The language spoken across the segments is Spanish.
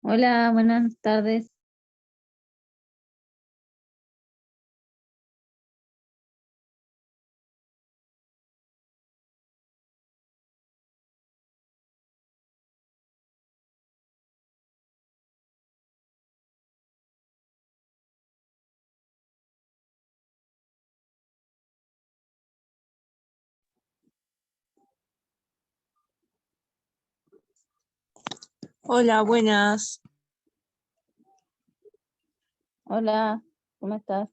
Hola, buenas tardes. Hola, buenas. Hola, ¿cómo estás?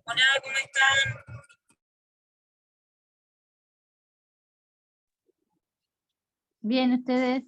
Hola, ¿cómo están? Bien, ¿ustedes?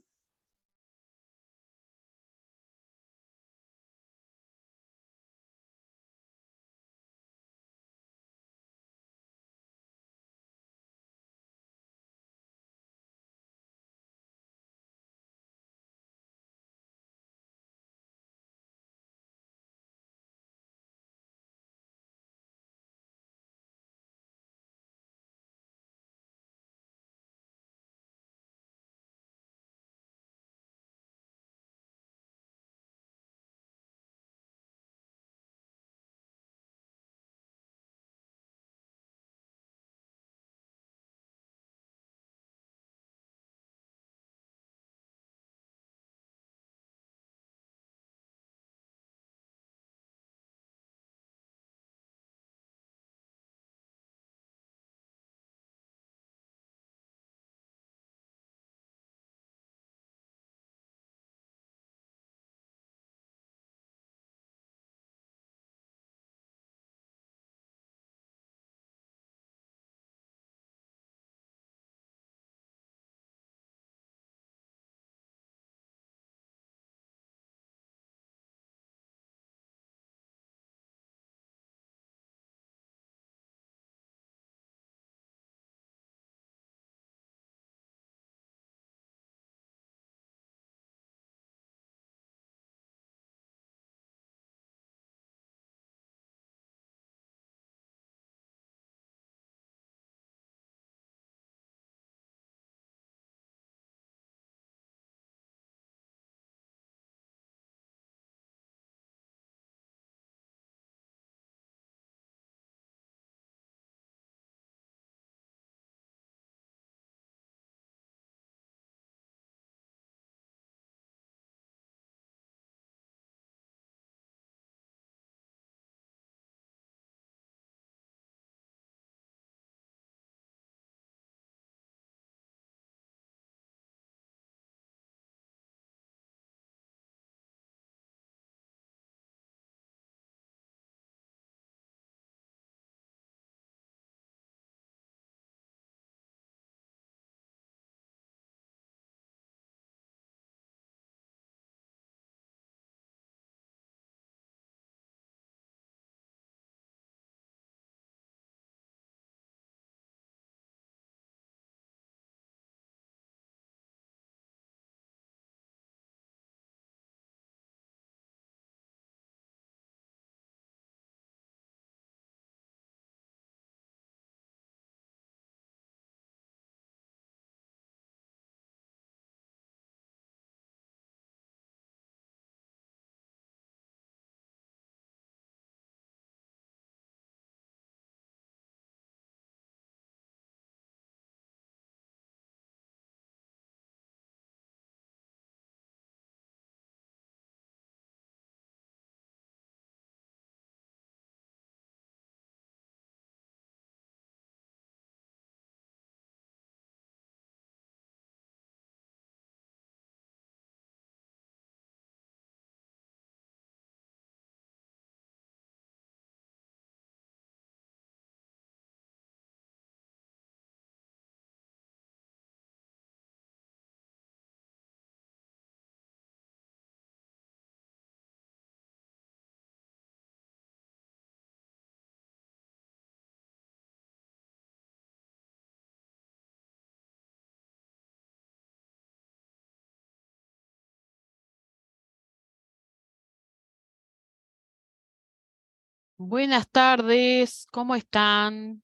Buenas tardes, ¿cómo están?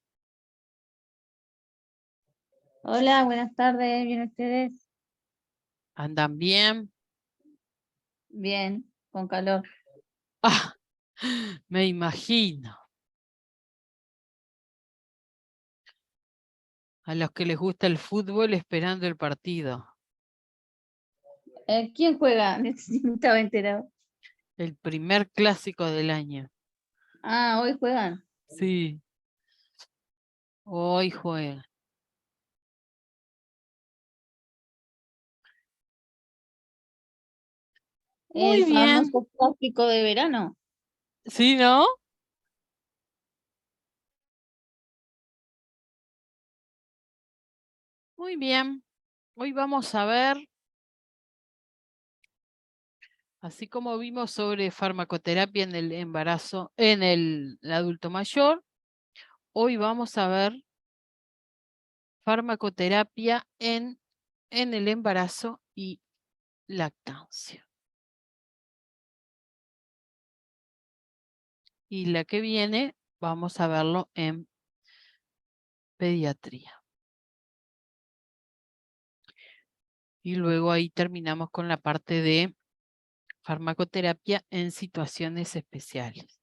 Hola, buenas tardes. ¿Bien ustedes? ¿Andan bien? Bien, con calor. Ah, me imagino. A los que les gusta el fútbol esperando el partido. ¿Quién juega? Necesitaba enterar. El primer clásico del año. Ah, hoy juegan. Sí, hoy juega. Muy El bien. famoso clásico de verano. ¿Sí, no? Muy bien. Hoy vamos a ver, así como vimos sobre farmacoterapia en el embarazo, en el adulto mayor, hoy vamos a ver farmacoterapia en el embarazo y lactancia. Y la que viene vamos a verlo en pediatría. Y luego ahí terminamos con la parte de farmacoterapia en situaciones especiales.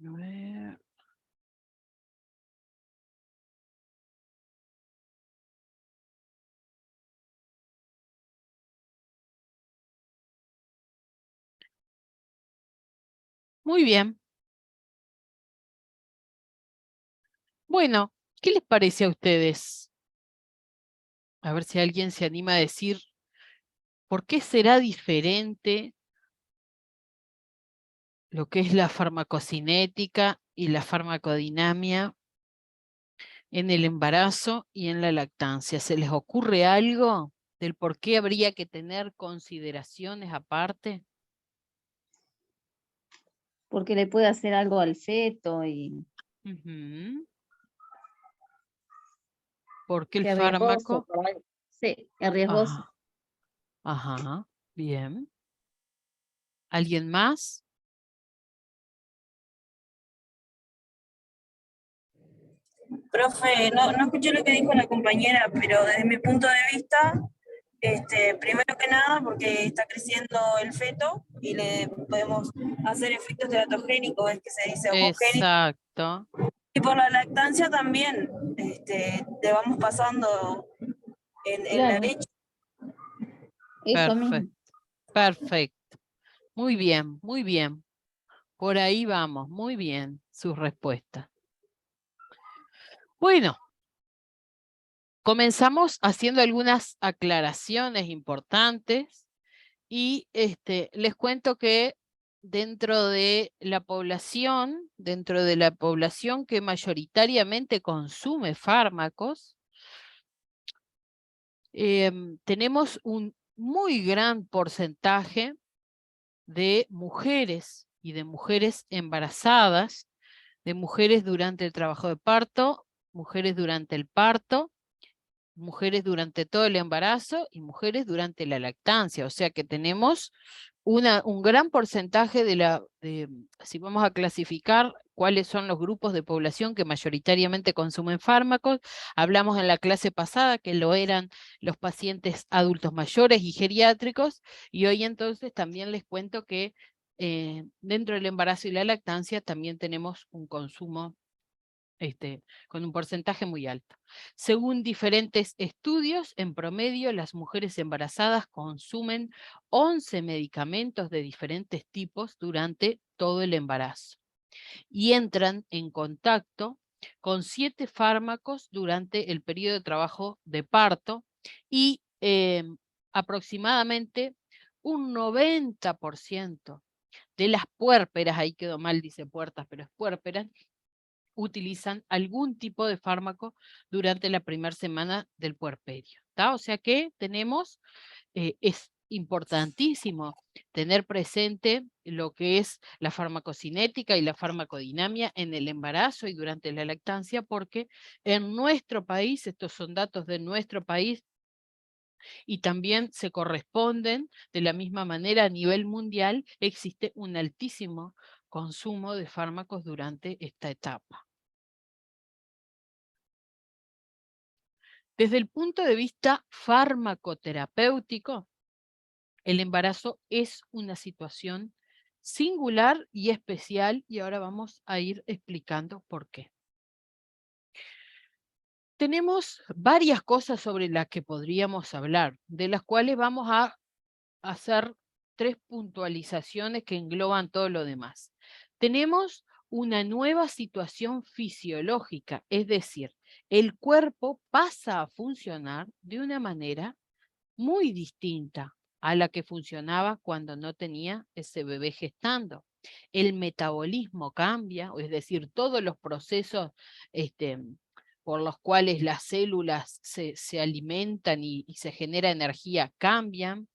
A ver. Muy bien. Bueno, ¿qué les parece a ustedes? A ver si alguien se anima a decir por qué será diferente lo que es la farmacocinética y la farmacodinamia en el embarazo y en la lactancia. ¿Se les ocurre algo del por qué habría que tener consideraciones aparte? Porque le puede hacer algo al feto y Ujú. Porque el que es riesgoso. fármaco. Sí, es riesgoso. Ajá, ajá, bien. ¿Alguien más? Profe, no escuché lo que dijo la compañera, pero desde mi punto de vista, primero que nada, porque está creciendo el feto y le podemos hacer efectos teratogénicos, es que se dice homogéneos, Exacto. y por la lactancia también, le vamos pasando en la Claro, leche. eso Perfecto, mismo. perfecto. Muy bien, muy bien. Por ahí vamos, muy bien sus respuestas. Bueno, comenzamos haciendo algunas aclaraciones importantes y les cuento que dentro de la población que mayoritariamente consume fármacos, tenemos un muy gran porcentaje de mujeres y de mujeres embarazadas, de mujeres durante el trabajo de parto, mujeres durante el parto, mujeres durante todo el embarazo y mujeres durante la lactancia. O sea que tenemos un gran porcentaje si vamos a clasificar cuáles son los grupos de población que mayoritariamente consumen fármacos, hablamos en la clase pasada que lo eran los pacientes adultos mayores y geriátricos, y hoy entonces también les cuento que dentro del embarazo y la lactancia también tenemos un consumo con un porcentaje muy alto. Según diferentes estudios, en promedio las mujeres embarazadas consumen 11 medicamentos de diferentes tipos durante todo el embarazo y entran en contacto con 7 fármacos durante el periodo de trabajo de parto y aproximadamente un 90% de las puérperas, ahí quedó mal, dice puertas, pero es puérperas, utilizan algún tipo de fármaco durante la primera semana del puerperio. ¿Tá? O sea que tenemos, es importantísimo tener presente lo que es la farmacocinética y la farmacodinamia en el embarazo y durante la lactancia, porque en nuestro país, estos son datos de nuestro país, Y también se corresponden de la misma manera a nivel mundial, existe un altísimo consumo de fármacos durante esta etapa. Desde el punto de vista farmacoterapéutico, el embarazo es una situación singular y especial, y ahora vamos a ir explicando por qué. Tenemos varias cosas sobre las que podríamos hablar, de las cuales vamos a hacer 3 puntualizaciones que engloban todo lo demás. Tenemos una nueva situación fisiológica, es decir, el cuerpo pasa a funcionar de una manera muy distinta a la que funcionaba cuando no tenía ese bebé gestando. El metabolismo cambia, es decir, todos los procesos por los cuales las células se alimentan y se genera energía cambian.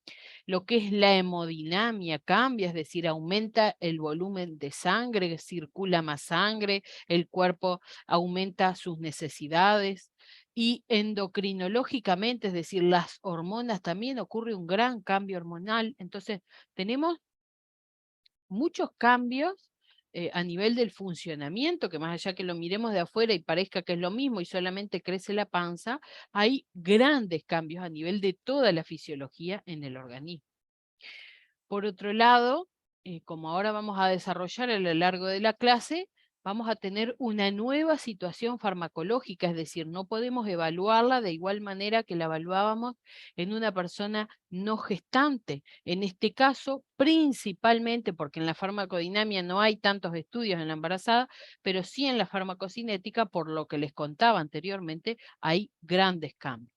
Lo que es la hemodinamia cambia, es decir, aumenta el volumen de sangre, circula más sangre, el cuerpo aumenta sus necesidades. Y endocrinológicamente, es decir, las hormonas, también ocurre un gran cambio hormonal. Entonces, tenemos muchos cambios a nivel del funcionamiento, que más allá que lo miremos de afuera y parezca que es lo mismo y solamente crece la panza, hay grandes cambios a nivel de toda la fisiología en el organismo. Por otro lado, como ahora vamos a desarrollar a lo largo de la clase, vamos a tener una nueva situación farmacológica, es decir, no podemos evaluarla de igual manera que la evaluábamos en una persona no gestante. En este caso, principalmente porque en la farmacodinamia no hay tantos estudios en la embarazada, pero sí en la farmacocinética, por lo que les contaba anteriormente, hay grandes cambios.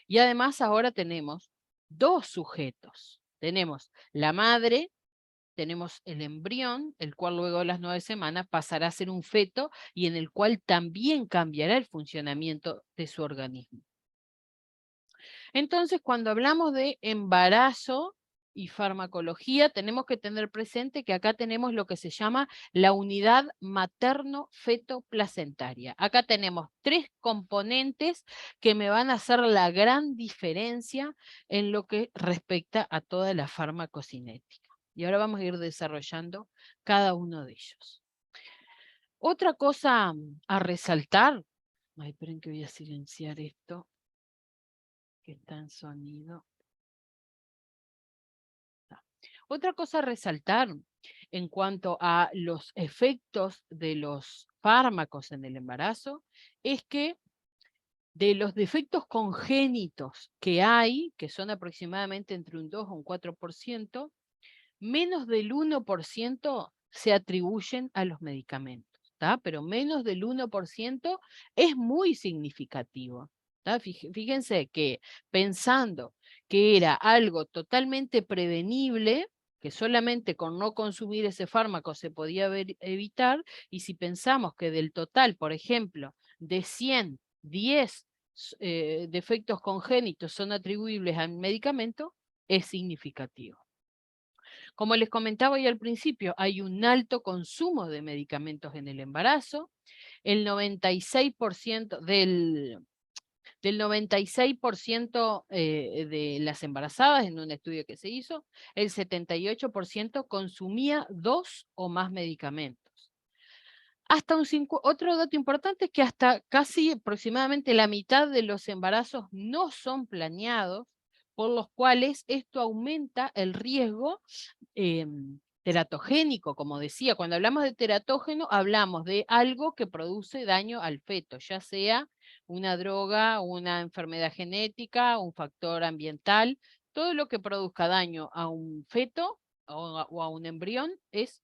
Y además ahora tenemos 2 sujetos. Tenemos la madre, tenemos el embrión, el cual luego de las 9 semanas pasará a ser un feto y en el cual también cambiará el funcionamiento de su organismo. Entonces, cuando hablamos de embarazo y farmacología, tenemos que tener presente que acá tenemos lo que se llama la unidad materno-feto-placentaria. Acá tenemos 3 componentes que me van a hacer la gran diferencia en lo que respecta a toda la farmacocinética. Y ahora vamos a ir desarrollando cada uno de ellos. Otra cosa a resaltar, ay, esperen que voy a silenciar esto, que está en sonido. Otra cosa a resaltar en cuanto a los efectos de los fármacos en el embarazo es que de los defectos congénitos que hay, que son aproximadamente entre un 2 o un 4%, menos del 1% se atribuyen a los medicamentos, ¿tá? Pero menos del 1% es muy significativo. ¿Tá? Fíjense que pensando que era algo totalmente prevenible, que solamente con no consumir ese fármaco se podía evitar, y si pensamos que del total, por ejemplo, de 100, 10 defectos congénitos son atribuibles al medicamento, es significativo. Como les comentaba hoy al principio, hay un alto consumo de medicamentos en el embarazo. El 96% del 96% de las embarazadas, en un estudio que se hizo, el 78% consumía 2 o más medicamentos. Otro dato importante es que hasta casi aproximadamente la mitad de los embarazos no son planeados, por los cuales esto aumenta el riesgo teratogénico, como decía. Cuando hablamos de teratógeno, hablamos de algo que produce daño al feto, ya sea una droga, una enfermedad genética, un factor ambiental. Todo lo que produzca daño a un feto o a un embrión es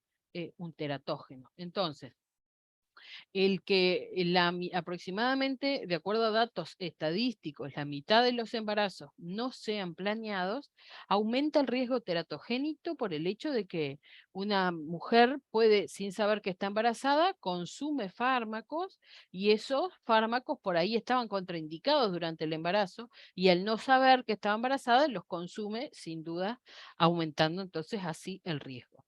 un teratógeno. Entonces, el que aproximadamente, de acuerdo a datos estadísticos, la mitad de los embarazos no sean planeados, aumenta el riesgo teratogénico por el hecho de que una mujer puede, sin saber que está embarazada, consume fármacos y esos fármacos por ahí estaban contraindicados durante el embarazo y al no saber que estaba embarazada los consume sin duda, aumentando entonces así el riesgo.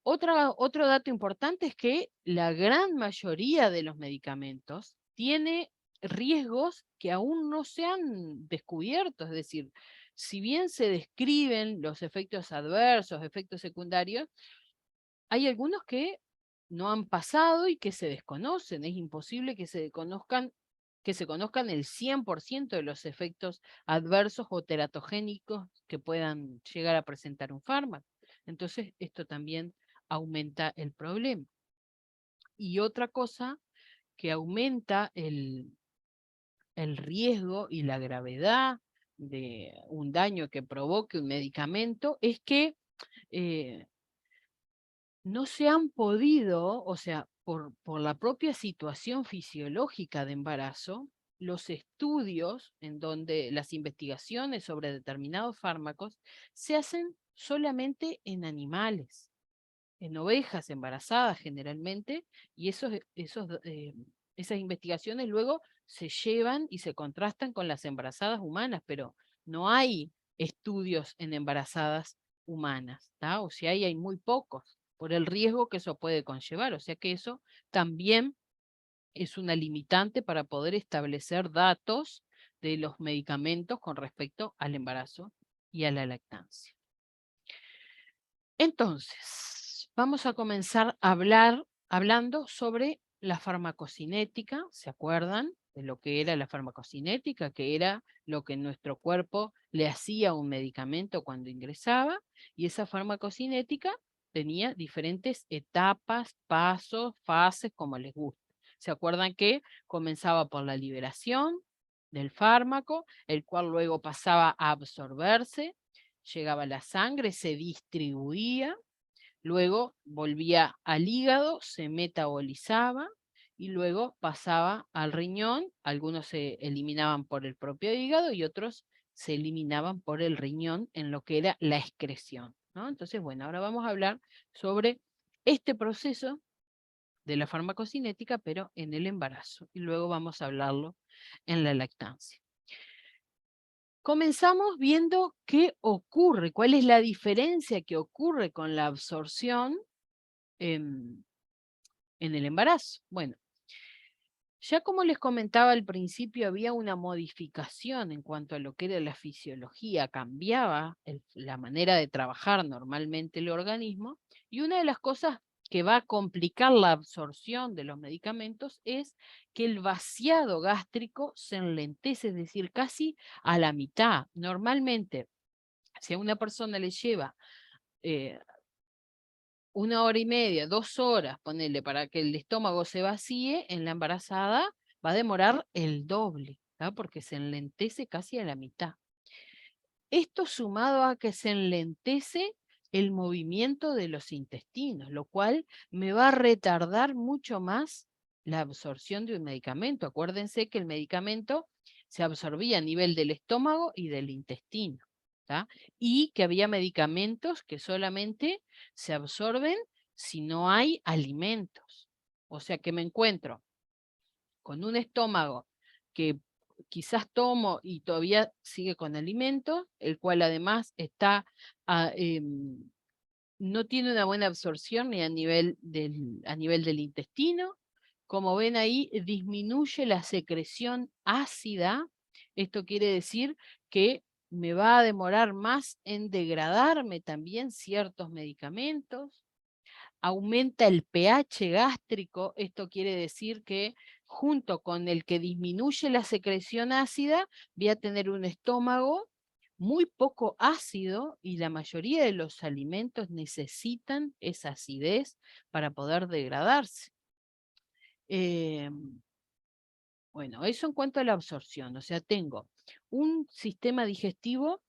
Otro dato importante es que la gran mayoría de los medicamentos tiene riesgos que aún no se han descubierto, es decir, si bien se describen los efectos adversos, efectos secundarios, hay algunos que no han pasado y que se desconocen. Es imposible que se conozcan el 100% de los efectos adversos o teratogénicos que puedan llegar a presentar un fármaco. Entonces, esto también aumenta el problema. Y otra cosa que aumenta el riesgo y la gravedad de un daño que provoque un medicamento es que no se han podido, o sea, por la propia situación fisiológica de embarazo, los estudios en donde las investigaciones sobre determinados fármacos se hacen solamente en animales, en ovejas embarazadas generalmente, y esas investigaciones luego se llevan y se contrastan con las embarazadas humanas, pero no hay estudios en embarazadas humanas, ¿tá? O sea, hay muy pocos, por el riesgo que eso puede conllevar, o sea que eso también es una limitante para poder establecer datos de los medicamentos con respecto al embarazo y a la lactancia. Entonces, vamos a comenzar hablando sobre la farmacocinética. ¿Se acuerdan de lo que era la farmacocinética? Que era lo que nuestro cuerpo le hacía a un medicamento cuando ingresaba, y esa farmacocinética tenía diferentes etapas, pasos, fases, como les gusta. ¿Se acuerdan que comenzaba por la liberación del fármaco, el cual luego pasaba a absorberse, llegaba a la sangre, se distribuía, luego volvía al hígado, se metabolizaba y luego pasaba al riñón. Algunos se eliminaban por el propio hígado y otros se eliminaban por el riñón en lo que era la excreción, ¿no? Entonces, bueno, ahora vamos a hablar sobre este proceso de la farmacocinética, pero en el embarazo, y luego vamos a hablarlo en la lactancia. Comenzamos viendo qué ocurre, cuál es la diferencia que ocurre con la absorción en el embarazo. Bueno, ya como les comentaba al principio, había una modificación en cuanto a lo que era la fisiología, cambiaba la manera de trabajar normalmente el organismo, y una de las cosas que va a complicar la absorción de los medicamentos es que el vaciado gástrico se enlentece, es decir, casi a la mitad. Normalmente, si a una persona le lleva 1 hora y media, 2 horas, ponerle para que el estómago se vacíe, en la embarazada va a demorar el doble, ¿tá? Porque se enlentece casi a la mitad. Esto sumado a que se enlentece el movimiento de los intestinos, lo cual me va a retardar mucho más la absorción de un medicamento. Acuérdense que el medicamento se absorbía a nivel del estómago y del intestino, ¿tá? Y que había medicamentos que solamente se absorben si no hay alimentos. O sea que me encuentro con un estómago que quizás tomo y todavía sigue con alimentos, el cual además está no tiene una buena absorción ni a nivel del intestino. Como ven ahí, disminuye la secreción ácida. Esto quiere decir que me va a demorar más en degradarme también ciertos medicamentos. Aumenta el pH gástrico, esto quiere decir que junto con el que disminuye la secreción ácida, voy a tener un estómago muy poco ácido, y la mayoría de los alimentos necesitan esa acidez para poder degradarse. Bueno, eso en cuanto a la absorción, o sea, tengo un sistema digestivo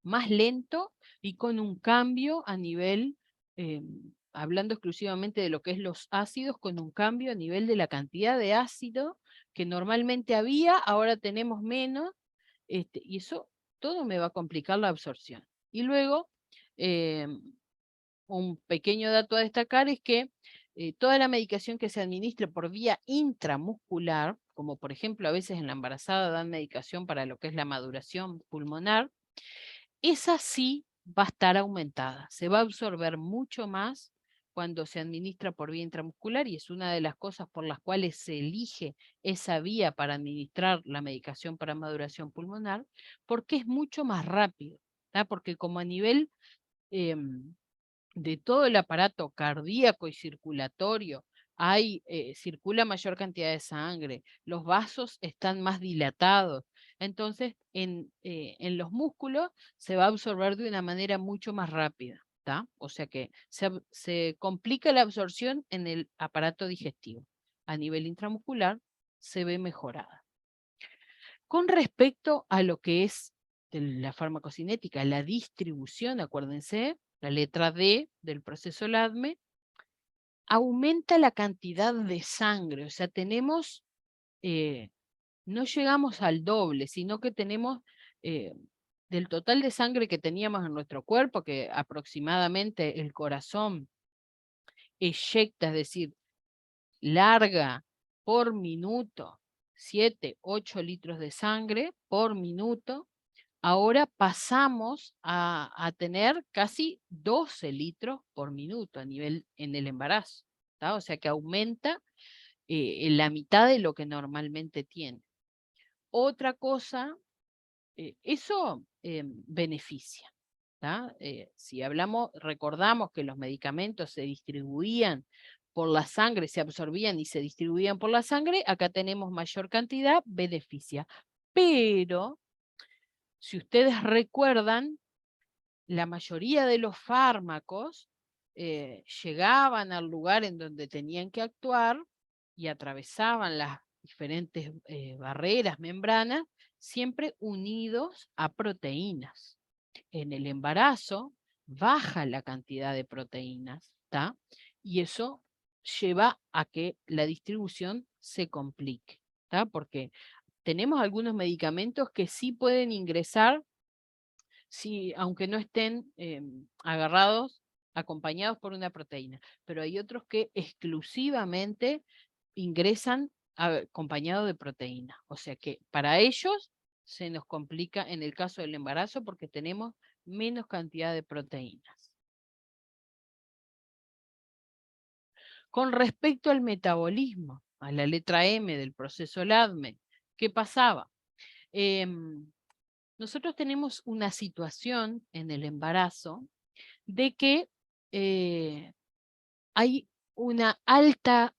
más lento y con un cambio a nivel, hablando exclusivamente de lo que es los ácidos, con un cambio a nivel de la cantidad de ácido que normalmente había, ahora tenemos menos, y eso todo me va a complicar la absorción. Y luego, un pequeño dato a destacar es que toda la medicación que se administre por vía intramuscular, como por ejemplo a veces en la embarazada dan medicación para lo que es la maduración pulmonar, esa sí va a estar aumentada, se va a absorber mucho más cuando se administra por vía intramuscular, y es una de las cosas por las cuales se elige esa vía para administrar la medicación para maduración pulmonar, porque es mucho más rápido, ¿tá? Porque como a nivel de todo el aparato cardíaco y circulatorio, circula mayor cantidad de sangre, los vasos están más dilatados, entonces en los músculos se va a absorber de una manera mucho más rápida. O sea que se complica la absorción en el aparato digestivo. A nivel intramuscular se ve mejorada. Con respecto a lo que es la farmacocinética, la distribución, acuérdense, la letra D del proceso LADME, aumenta la cantidad de sangre, o sea, tenemos, no llegamos al doble, sino que tenemos del total de sangre que teníamos en nuestro cuerpo, que aproximadamente el corazón eyecta, es decir, larga por minuto 7, 8 litros de sangre por minuto, ahora pasamos a tener casi 12 litros por minuto en el embarazo, ¿tá? O sea que aumenta la mitad de lo que normalmente tiene. Otra cosa, eso beneficia. Si recordamos que los medicamentos se distribuían por la sangre, se absorbían y se distribuían por la sangre, acá tenemos mayor cantidad, beneficia. Pero, si ustedes recuerdan, la mayoría de los fármacos llegaban al lugar en donde tenían que actuar y atravesaban las diferentes barreras, membranas, siempre unidos a proteínas. En el embarazo baja la cantidad de proteínas, ¿tá? Y eso lleva a que la distribución se complique, ¿tá? Porque tenemos algunos medicamentos que sí pueden ingresar, aunque no estén agarrados, acompañados por una proteína, pero hay otros que exclusivamente ingresan acompañados de proteína. O sea que para ellos se nos complica en el caso del embarazo porque tenemos menos cantidad de proteínas. Con respecto al metabolismo, a la letra M del proceso LADME, ¿qué pasaba? Nosotros tenemos una situación en el embarazo de que hay una alta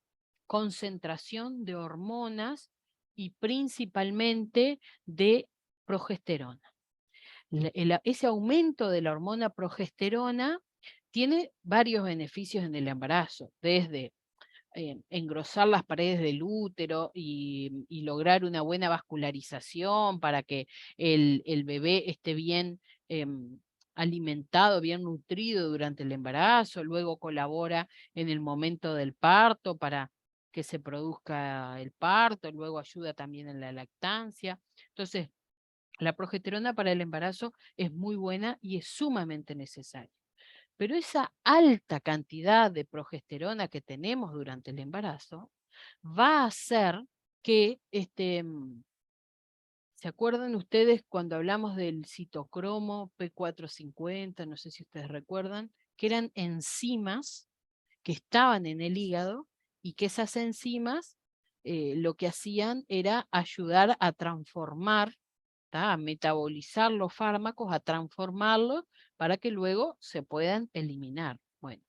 concentración de hormonas y principalmente de progesterona. Ese aumento de la hormona progesterona tiene varios beneficios en el embarazo, desde engrosar las paredes del útero y lograr una buena vascularización para que el bebé esté bien alimentado, bien nutrido durante el embarazo, luego colabora en el momento del parto para que se produzca el parto, luego ayuda también en la lactancia. Entonces, la progesterona para el embarazo es muy buena y es sumamente necesaria. Pero esa alta cantidad de progesterona que tenemos durante el embarazo va a hacer que, ¿se acuerdan ustedes cuando hablamos del citocromo P450? No sé si ustedes recuerdan, que eran enzimas que estaban en el hígado y que esas enzimas lo que hacían era ayudar a transformar, a metabolizar los fármacos, a transformarlos para que luego se puedan eliminar. Bueno,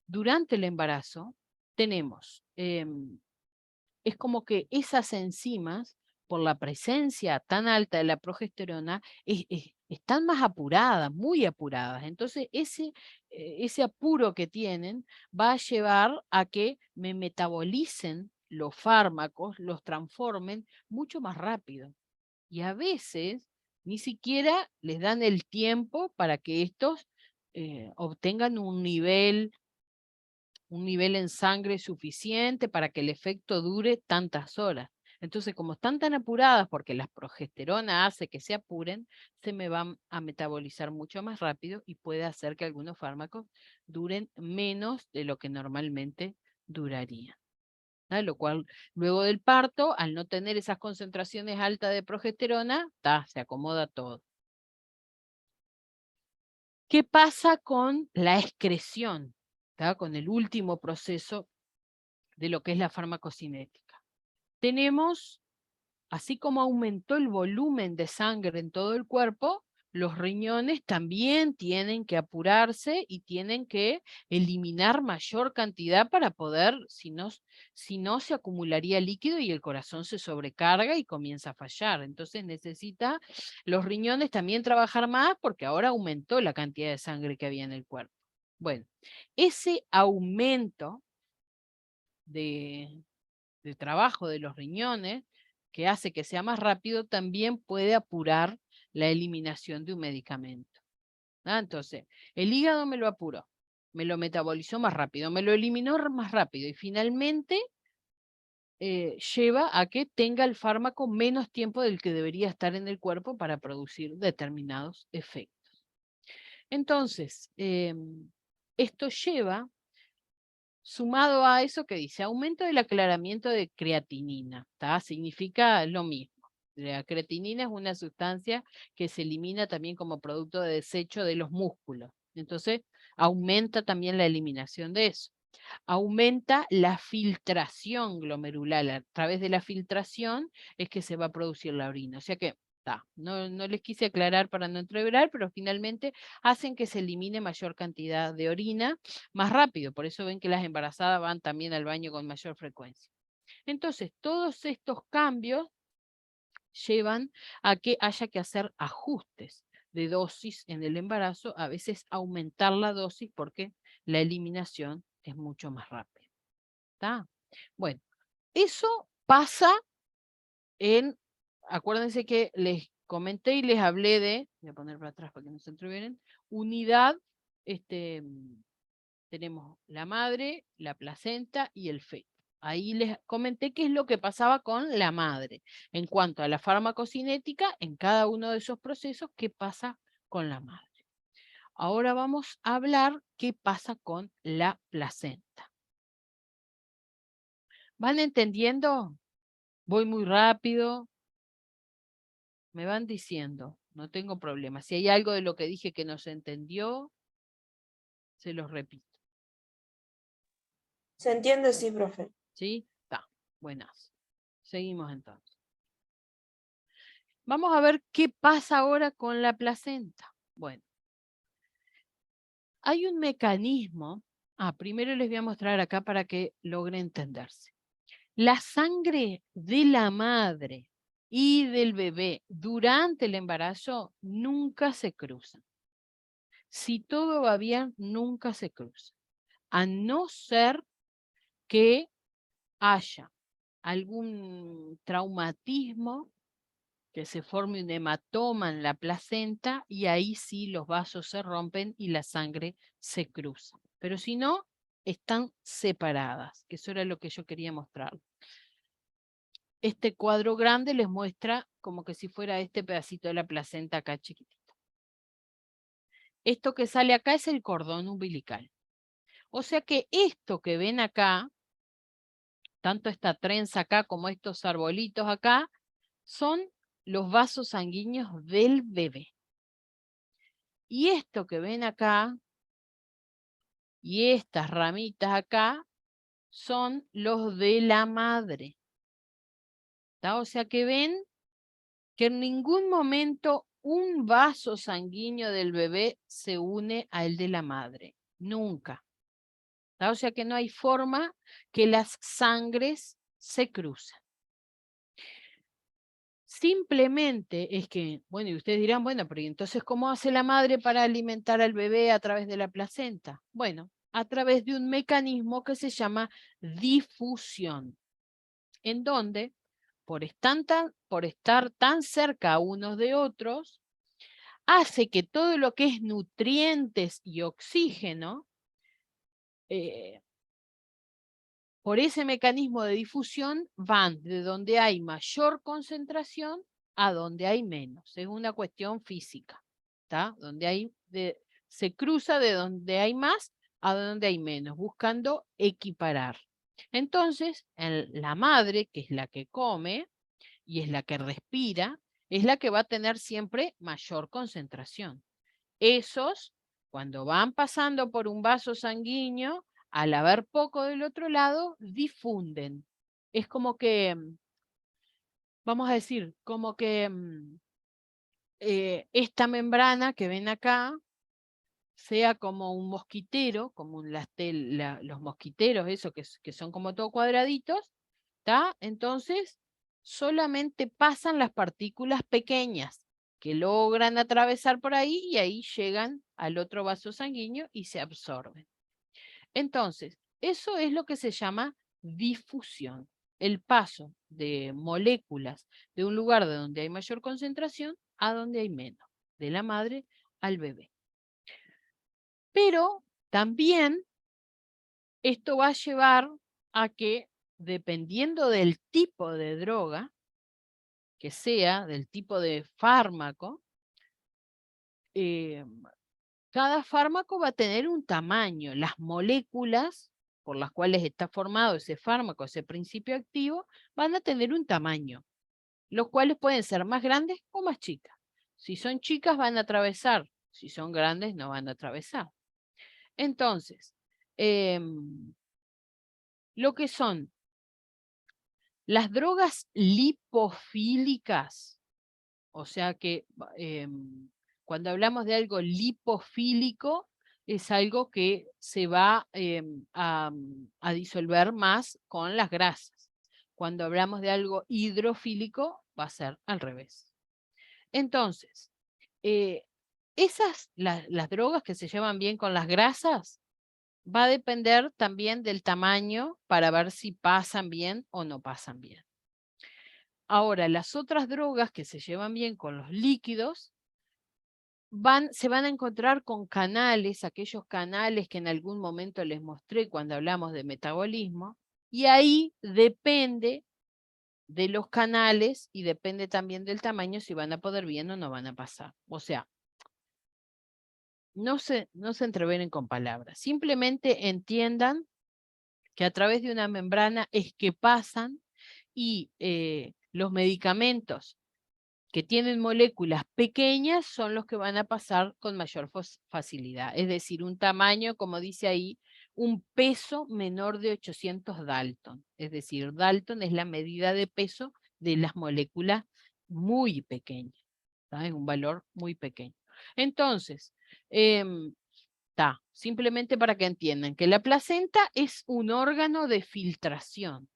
durante el embarazo tenemos, es como que esas enzimas, por la presencia tan alta de la progesterona, están más apuradas, muy apuradas. Entonces ese apuro que tienen va a llevar a que me metabolicen los fármacos, los transformen mucho más rápido. Y a veces ni siquiera les dan el tiempo para que estos obtengan un nivel en sangre suficiente para que el efecto dure tantas horas. Entonces, como están tan apuradas porque la progesterona hace que se apuren, se me van a metabolizar mucho más rápido y puede hacer que algunos fármacos duren menos de lo que normalmente durarían. Lo cual, luego del parto, al no tener esas concentraciones altas de progesterona, se acomoda todo. ¿Qué pasa con la excreción ¿tá? Con el último proceso de lo que es la farmacocinética. Tenemos, así como aumentó el volumen de sangre en todo el cuerpo, los riñones también tienen que apurarse y tienen que eliminar mayor cantidad para poder, si no se acumularía líquido y el corazón se sobrecarga y comienza a fallar. Entonces necesita los riñones también trabajar más porque ahora aumentó la cantidad de sangre que había en el cuerpo. Bueno, ese aumento de trabajo de los riñones, que hace que sea más rápido, también puede apurar la eliminación de un medicamento. Entonces, el hígado me lo apuró, me lo metabolizó más rápido, me lo eliminó más rápido y finalmente lleva a que tenga el fármaco menos tiempo del que debería estar en el cuerpo para producir determinados efectos. Entonces, esto lleva, sumado a eso que dice, aumento del aclaramiento de creatinina, ¿tá? Significa lo mismo. La creatinina es una sustancia que se elimina también como producto de desecho de los músculos. Entonces, aumenta también la eliminación de eso. Aumenta la filtración glomerular. A través de la filtración es que se va a producir la orina. O sea que, no les quise aclarar para no entreverar, pero finalmente hacen que se elimine mayor cantidad de orina más rápido. Por eso ven que las embarazadas van también al baño con mayor frecuencia. Entonces, todos estos cambios llevan a que haya que hacer ajustes de dosis en el embarazo, a veces aumentar la dosis porque la eliminación es mucho más rápida. ¿Está? Bueno, eso pasa en, acuérdense que les comenté y les hablé de, voy a poner para atrás para que no se entreveren, unidad, tenemos la madre, la placenta y el feto. Ahí les comenté qué es lo que pasaba con la madre. En cuanto a la farmacocinética, en cada uno de esos procesos, qué pasa con la madre. Ahora vamos a hablar qué pasa con la placenta. ¿Van entendiendo? Voy muy rápido. Me van diciendo, no tengo problema. Si hay algo de lo que dije que no se entendió, se los repito. ¿Se entiende? Sí, profe. ¿Sí? Está. Buenas. Seguimos entonces. Vamos a ver qué pasa ahora con la placenta. Bueno, hay un mecanismo. Primero les voy a mostrar acá para que logre entenderse. La sangre de la madre y del bebé durante el embarazo nunca se cruzan. Si todo va bien, nunca se cruzan. A no ser que haya algún traumatismo, que se forme un hematoma en la placenta y ahí sí los vasos se rompen y la sangre se cruza. Pero si no, están separadas, que eso era lo que yo quería mostrar. Este cuadro grande les muestra como que si fuera este pedacito de la placenta acá chiquitito. Esto que sale acá es el cordón umbilical. O sea que esto que ven acá, tanto esta trenza acá como estos arbolitos acá, son los vasos sanguíneos del bebé. Y esto que ven acá, y estas ramitas acá, son los de la madre. ¿Tá? O sea que ven que en ningún momento un vaso sanguíneo del bebé se une al de la madre. Nunca. ¿Tá? O sea que no hay forma que las sangres se crucen. Simplemente es que, bueno, y ustedes dirán, bueno, pero ¿y entonces cómo hace la madre para alimentar al bebé a través de la placenta? Bueno, a través de un mecanismo que se llama difusión, en donde, por estar tan cerca unos de otros, hace que todo lo que es nutrientes y oxígeno, por ese mecanismo de difusión, van de donde hay mayor concentración a donde hay menos. Es una cuestión física. ¿Tá? Se cruza de donde hay más a donde hay menos, buscando equiparar. Entonces, la madre, que es la que come y es la que respira, es la que va a tener siempre mayor concentración. Esos cuando van pasando por un vaso sanguíneo, al haber poco del otro lado, difunden. Es como que, vamos a decir, como que esta membrana que ven acá sea como un mosquitero, como los mosquiteros, esos que son como todo cuadraditos, ¿está? Entonces, solamente pasan las partículas pequeñas que logran atravesar por ahí y ahí llegan al otro vaso sanguíneo y se absorben. Entonces, eso es lo que se llama difusión, el paso de moléculas de un lugar de donde hay mayor concentración a donde hay menos, de la madre al bebé. Pero también esto va a llevar a que, dependiendo del tipo de droga que sea, del tipo de fármaco, cada fármaco va a tener un tamaño. Las moléculas por las cuales está formado ese fármaco, ese principio activo, van a tener un tamaño, los cuales pueden ser más grandes o más chicas. Si son chicas van a atravesar, si son grandes no van a atravesar. Entonces, lo que son las drogas lipofílicas, o sea que cuando hablamos de algo lipofílico, es algo que se va a disolver más con las grasas. Cuando hablamos de algo hidrofílico, va a ser al revés. Entonces, las drogas que se llevan bien con las grasas, va a depender también del tamaño para ver si pasan bien o no pasan bien. Ahora, las otras drogas que se llevan bien con los líquidos, se van a encontrar con canales, aquellos canales que en algún momento les mostré cuando hablamos de metabolismo, y ahí depende de los canales y depende también del tamaño si van a poder bien o no van a pasar. O sea, no se entreveren con palabras, simplemente entiendan que a través de una membrana es que pasan y los medicamentos que tienen moléculas pequeñas son los que van a pasar con mayor facilidad. Es decir, un tamaño, como dice ahí, un peso menor de 800 Dalton. Es decir, Dalton es la medida de peso de las moléculas muy pequeñas. Es un valor muy pequeño. Entonces, simplemente para que entiendan que la placenta es un órgano de filtración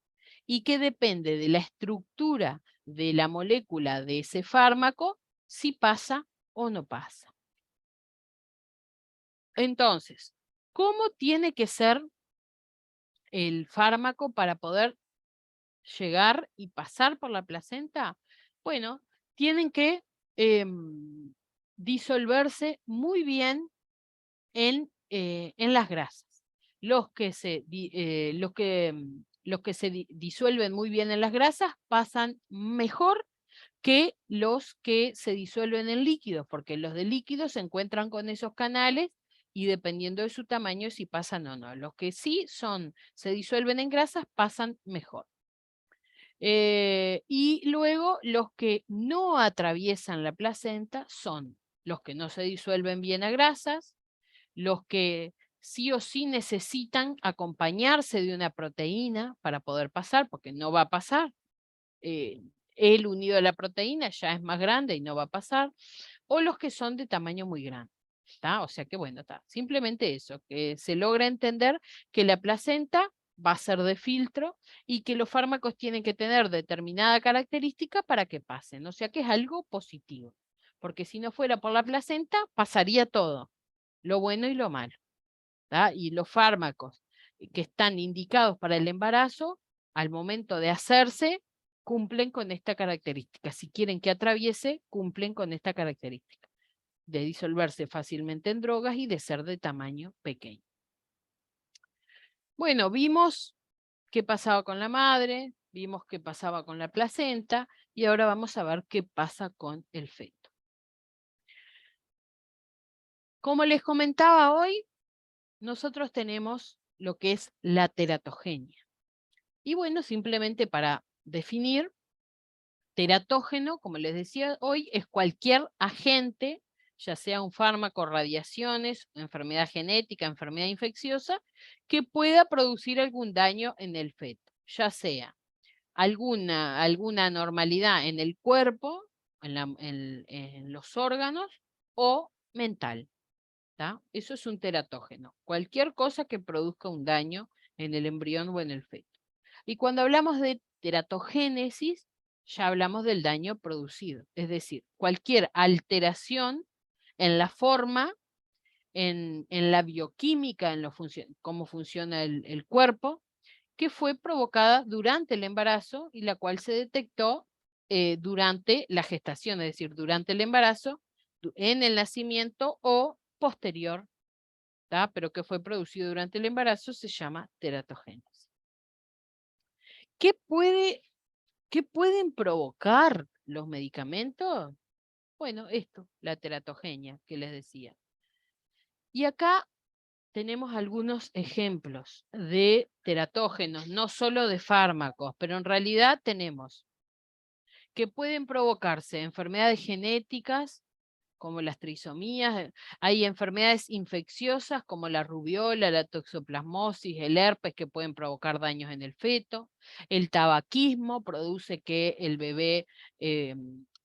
y que depende de la estructura de la molécula de ese fármaco, si pasa o no pasa. Entonces, ¿cómo tiene que ser el fármaco para poder llegar y pasar por la placenta? Bueno, tienen que disolverse muy bien en las grasas. Los que se disuelven muy bien en las grasas pasan mejor que los que se disuelven en líquidos, porque los de líquidos se encuentran con esos canales y dependiendo de su tamaño si pasan o no. Los que sí se disuelven en grasas pasan mejor. Y luego los que no atraviesan la placenta son los que no se disuelven bien a grasas, los que sí o sí necesitan acompañarse de una proteína para poder pasar, porque no va a pasar. El unido a la proteína ya es más grande y no va a pasar, o los que son de tamaño muy grande. ¿Tá? O sea que bueno, simplemente eso, que se logra entender que la placenta va a ser de filtro y que los fármacos tienen que tener determinada característica para que pasen. O sea que es algo positivo, porque si no fuera por la placenta, pasaría todo, lo bueno y lo malo. ¿Tá? Y los fármacos que están indicados para el embarazo, al momento de hacerse, cumplen con esta característica. Si quieren que atraviese, cumplen con esta característica de disolverse fácilmente en drogas y de ser de tamaño pequeño. Bueno, vimos qué pasaba con la madre, vimos qué pasaba con la placenta y ahora vamos a ver qué pasa con el feto. Como les comentaba hoy, nosotros tenemos lo que es la teratogenia. Y bueno, simplemente para definir, teratógeno, como les decía hoy, es cualquier agente ya sea un fármaco, radiaciones, enfermedad genética, enfermedad infecciosa, que pueda producir algún daño en el feto, ya sea alguna anormalidad en el cuerpo, en los órganos, o mental. ¿Tá? Eso es un teratógeno. Cualquier cosa que produzca un daño en el embrión o en el feto. Y cuando hablamos de teratogénesis, ya hablamos del daño producido. Es decir, cualquier alteración en la forma, en la bioquímica, en cómo funciona el cuerpo, que fue provocada durante el embarazo y la cual se detectó durante la gestación, es decir, durante el embarazo, en el nacimiento o posterior, ¿tá? Pero que fue producido durante el embarazo, se llama teratogénesis. ¿Qué pueden provocar los medicamentos? Bueno, esto, la teratogenia que les decía. Y acá tenemos algunos ejemplos de teratógenos, no solo de fármacos, pero en realidad tenemos que pueden provocarse enfermedades genéticas, como las trisomías, hay enfermedades infecciosas como la rubiola, la toxoplasmosis, el herpes que pueden provocar daños en el feto, el tabaquismo produce que el bebé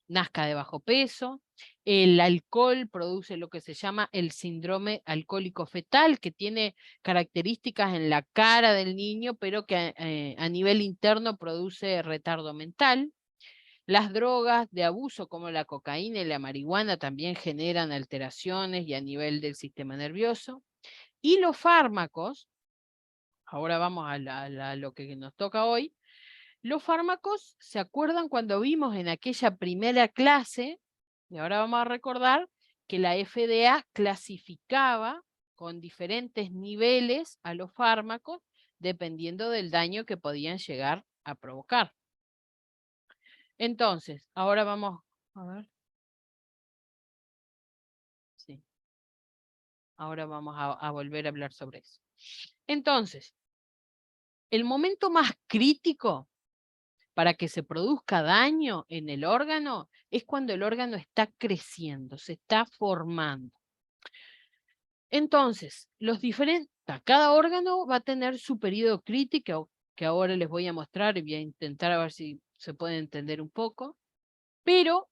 nazca de bajo peso, el alcohol produce lo que se llama el síndrome alcohólico fetal, que tiene características en la cara del niño, pero que a nivel interno produce retardo mental. Las drogas de abuso como la cocaína y la marihuana también generan alteraciones y a nivel del sistema nervioso. Y los fármacos, ahora vamos a lo que nos toca hoy, los fármacos, ¿se acuerdan cuando vimos en aquella primera clase? Y ahora vamos a recordar que la FDA clasificaba con diferentes niveles a los fármacos dependiendo del daño que podían llegar a provocar. Entonces, ahora vamos a ver. Sí. Ahora vamos a volver a hablar sobre eso. Entonces, el momento más crítico para que se produzca daño en el órgano es cuando el órgano está creciendo, se está formando. Entonces, cada órgano va a tener su periodo crítico, que ahora les voy a mostrar y voy a intentar a ver si se puede entender un poco, pero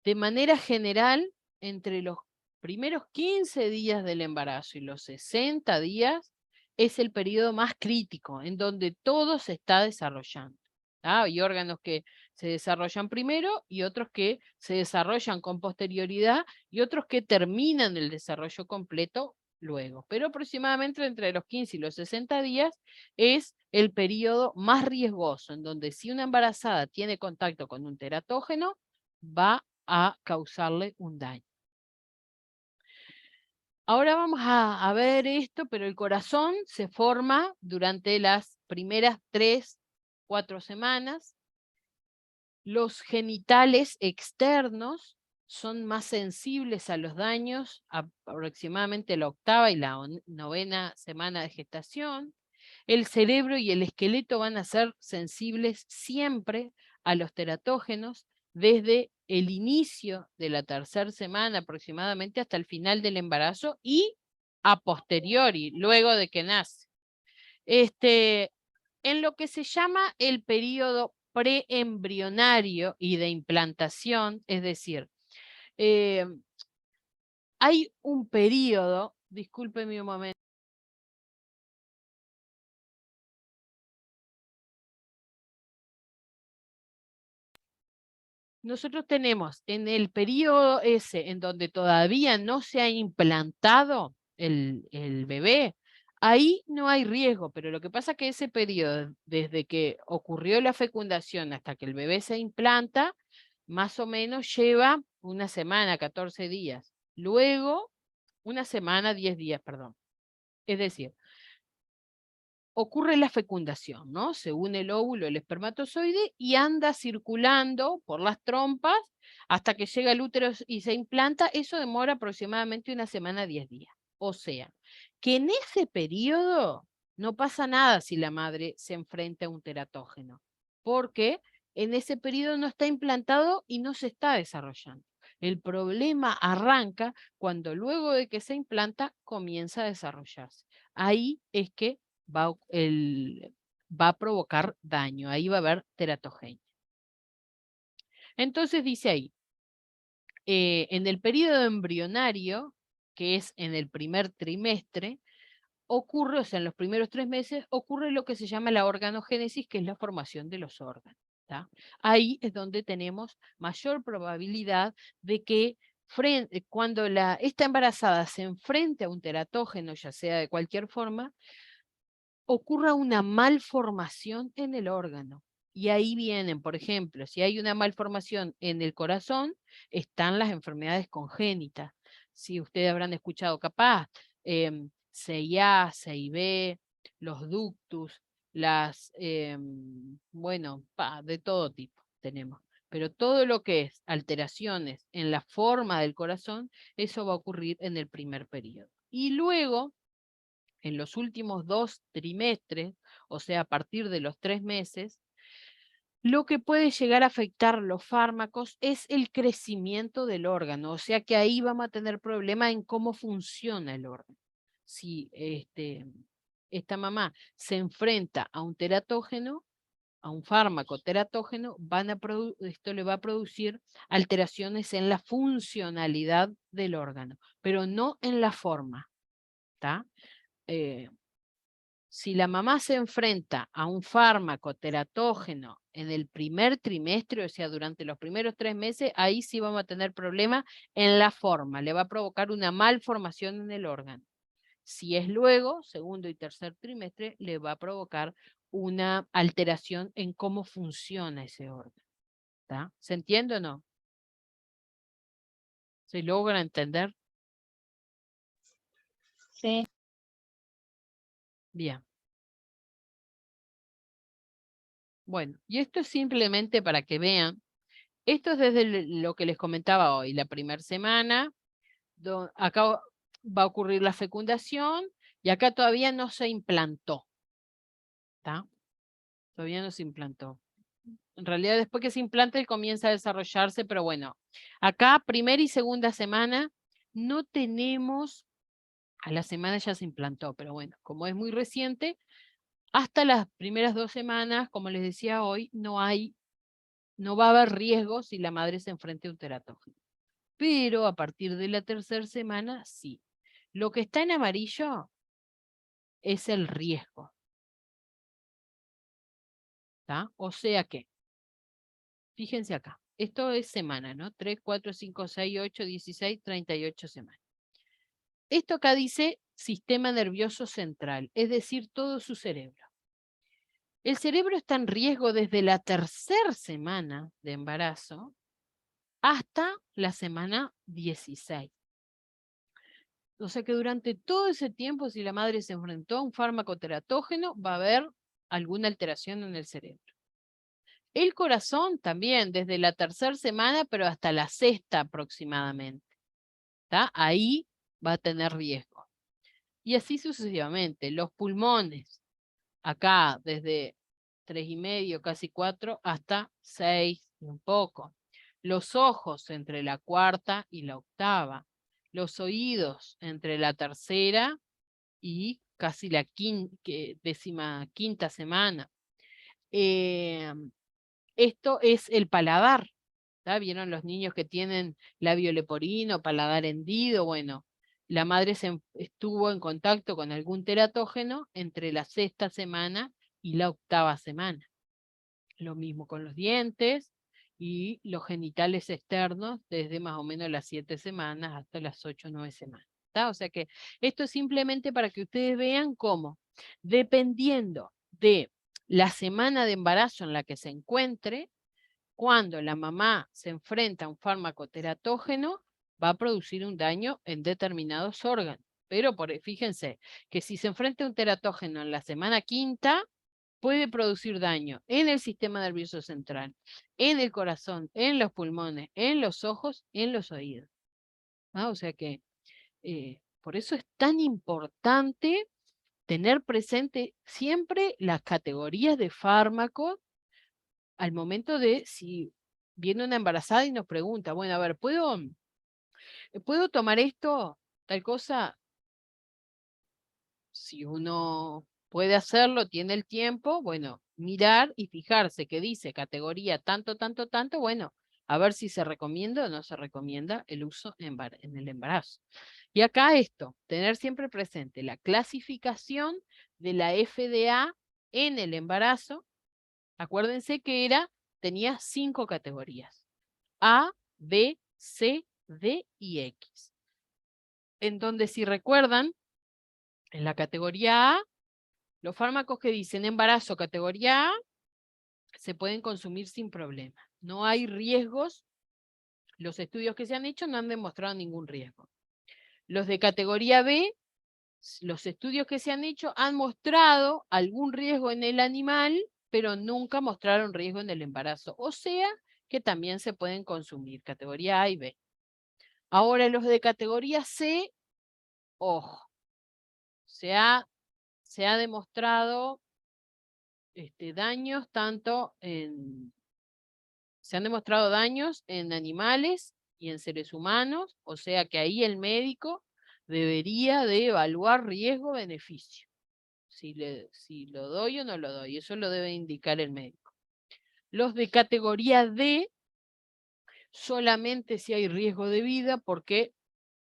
de manera general, entre los primeros 15 días del embarazo y los 60 días, es el periodo más crítico, en donde todo se está desarrollando. Hay órganos que se desarrollan primero y otros que se desarrollan con posterioridad y otros que terminan el desarrollo completo luego. Pero aproximadamente entre los 15 y los 60 días es el periodo más riesgoso, en donde si una embarazada tiene contacto con un teratógeno, va a causarle un daño. Ahora vamos a ver esto, pero el corazón se forma durante las primeras 3-4 semanas. Los genitales externos son más sensibles a los daños, aproximadamente la 8ª y la 9ª semana de gestación. El cerebro y el esqueleto van a ser sensibles siempre a los teratógenos desde el inicio de la 3ª semana aproximadamente hasta el final del embarazo y a posteriori, luego de que nace. En lo que se llama el periodo preembrionario y de implantación, es decir, hay un periodo, discúlpeme un momento. Nosotros tenemos en el periodo ese en donde todavía no se ha implantado el bebé, ahí no hay riesgo, pero lo que pasa es que ese periodo, desde que ocurrió la fecundación hasta que el bebé se implanta, más o menos lleva una semana, 14 días. Luego, una semana, 10 días, perdón. Es decir, ocurre la fecundación, ¿no? Se une el óvulo, el espermatozoide, y anda circulando por las trompas hasta que llega al útero y se implanta. Eso demora aproximadamente una semana, 10 días. O sea, que en ese periodo no pasa nada si la madre se enfrenta a un teratógeno, porque en ese periodo no está implantado y no se está desarrollando. El problema arranca cuando luego de que se implanta comienza a desarrollarse. Ahí es que va a provocar daño, ahí va a haber teratogenia. Entonces dice ahí, en el periodo embrionario, que es en el primer trimestre, ocurre, o sea, en los primeros 3 meses, ocurre lo que se llama la organogénesis, que es la formación de los órganos. ¿tá? Ahí es donde tenemos mayor probabilidad de que cuando esta embarazada se enfrente a un teratógeno, ya sea de cualquier forma, ocurra una malformación en el órgano. Y ahí vienen, por ejemplo, si hay una malformación en el corazón, están las enfermedades congénitas. Si ustedes habrán escuchado capaz, CIA, CIB, los ductus, bueno, de todo tipo tenemos. Pero todo lo que es alteraciones en la forma del corazón, eso va a ocurrir en el primer periodo. Y luego, en los últimos 2 trimestres, o sea, a partir de los 3 meses, lo que puede llegar a afectar los fármacos es el crecimiento del órgano, o sea que ahí vamos a tener problemas en cómo funciona el órgano. Si esta mamá se enfrenta a un teratógeno, a un fármaco teratógeno, esto le va a producir alteraciones en la funcionalidad del órgano, pero no en la forma. ¿Está? Si la mamá se enfrenta a un fármaco teratógeno en el primer trimestre, o sea, durante los primeros 3 meses, ahí sí vamos a tener problemas en la forma, le va a provocar una malformación en el órgano. Si es luego, segundo y tercer trimestre, le va a provocar una alteración en cómo funciona ese órgano. ¿Está? ¿Se entiende o no? ¿Se logra entender? Sí. Bien. Bueno, y esto es simplemente para que vean, esto es desde lo que les comentaba hoy, la primera semana, acá va a ocurrir la fecundación y acá todavía no se implantó. ¿Está? Todavía no se implantó. En realidad después que se implanta él comienza a desarrollarse, pero bueno, acá primera y segunda semana no tenemos, a la semana ya se implantó, pero bueno, como es muy reciente, hasta las primeras 2 semanas, como les decía hoy, no va a haber riesgo si la madre se enfrenta a un teratógeno. Pero a partir de la tercera semana, sí. Lo que está en amarillo es el riesgo. ¿Está? O sea que, fíjense acá, esto es semana, ¿no? 3, 4, 5, 6, 8, 16, 38 semanas. Esto acá dice sistema nervioso central, es decir, todo su cerebro. El cerebro está en riesgo desde la tercera semana de embarazo hasta la semana 16. O sea que durante todo ese tiempo, si la madre se enfrentó a un fármaco teratógeno, va a haber alguna alteración en el cerebro. El corazón también, desde la tercera semana, pero hasta la sexta aproximadamente. ¿Tá? Ahí va a tener riesgo. Y así sucesivamente. Los pulmones, acá desde 3,5, casi 4, hasta 6 y un poco. Los ojos entre la cuarta y la octava. Los oídos entre la tercera y casi la 15ª semana. Esto es el paladar. ¿Tá? ¿Vieron los niños que tienen labio leporino, paladar hendido? Bueno, la madre estuvo en contacto con algún teratógeno entre la sexta semana y la octava semana. Lo mismo con los dientes y los genitales externos desde más o menos las 7 semanas hasta las 8 o 9 semanas. ¿Tá? O sea que esto es simplemente para que ustedes vean cómo, dependiendo de la semana de embarazo en la que se encuentre, cuando la mamá se enfrenta a un fármaco teratógeno, va a producir un daño en determinados órganos. Pero fíjense que si se enfrenta a un teratógeno en la semana 5ª, puede producir daño en el sistema nervioso central, en el corazón, en los pulmones, en los ojos, en los oídos. ¿Ah? O sea que por eso es tan importante tener presente siempre las categorías de fármacos al momento de si viene una embarazada y nos pregunta, bueno, a ver, ¿puedo tomar esto, tal cosa? Si uno puede hacerlo, tiene el tiempo, bueno, mirar y fijarse que dice categoría tanto, tanto, tanto, bueno, a ver si se recomienda o no se recomienda el uso en el embarazo. Y acá esto, tener siempre presente la clasificación de la FDA en el embarazo. Acuérdense que tenía 5 categorías: A, B, C, D y X. En donde, si recuerdan, en la categoría A, los fármacos que dicen embarazo categoría A se pueden consumir sin problema. No hay riesgos. Los estudios que se han hecho no han demostrado ningún riesgo. Los de categoría B, los estudios que se han hecho han mostrado algún riesgo en el animal, pero nunca mostraron riesgo en el embarazo. O sea, que también se pueden consumir, categoría A y B. Ahora los de categoría C, ojo, se ha demostrado daños se han demostrado daños en animales y en seres humanos, o sea que ahí el médico debería de evaluar riesgo-beneficio. Si lo doy o no lo doy, eso lo debe indicar el médico. Los de categoría D, solamente si hay riesgo de vida, porque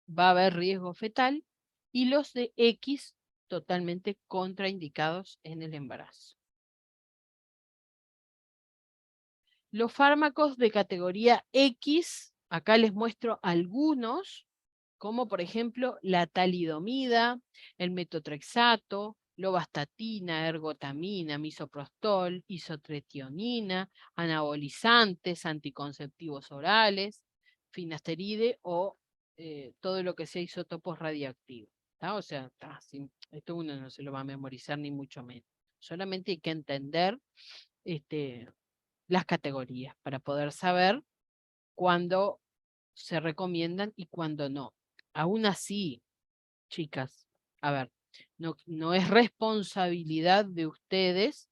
va a haber riesgo fetal, y los de X, totalmente contraindicados en el embarazo. Los fármacos de categoría X, acá les muestro algunos, como por ejemplo la talidomida, el metotrexato, lovastatina, ergotamina, misoprostol, isotretionina, anabolizantes, anticonceptivos orales, finasteride o todo lo que sea isótopos radioactivos. O sea, esto uno no se lo va a memorizar ni mucho menos. Solamente hay que entender las categorías para poder saber cuándo se recomiendan y cuándo no. Aún así, chicas, a ver, no es responsabilidad de ustedes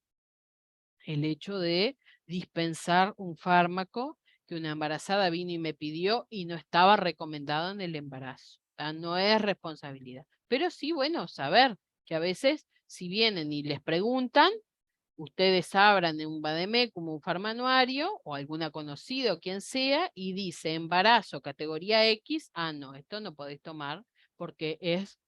el hecho de dispensar un fármaco que una embarazada vino y me pidió y no estaba recomendado en el embarazo. No es responsabilidad. Pero sí, bueno, saber que a veces, si vienen y les preguntan, ustedes abran en un Bademecum, un farmanuario o alguna conocido, quien sea, y dice embarazo categoría X, no, esto no podéis tomar porque es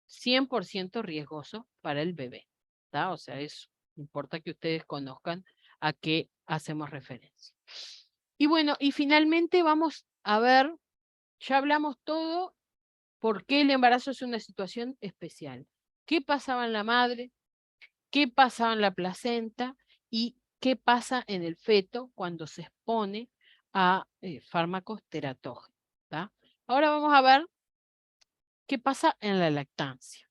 100% riesgoso para el bebé. O sea, eso importa que ustedes conozcan a qué hacemos referencia. Y bueno, y finalmente vamos a ver, ya hablamos todo, por qué el embarazo es una situación especial. ¿Qué pasaba en la madre? ¿Qué pasa en la placenta? ¿Y qué pasa en el feto cuando se expone a fármacos teratógenos? Ahora vamos a ver qué pasa en la lactancia.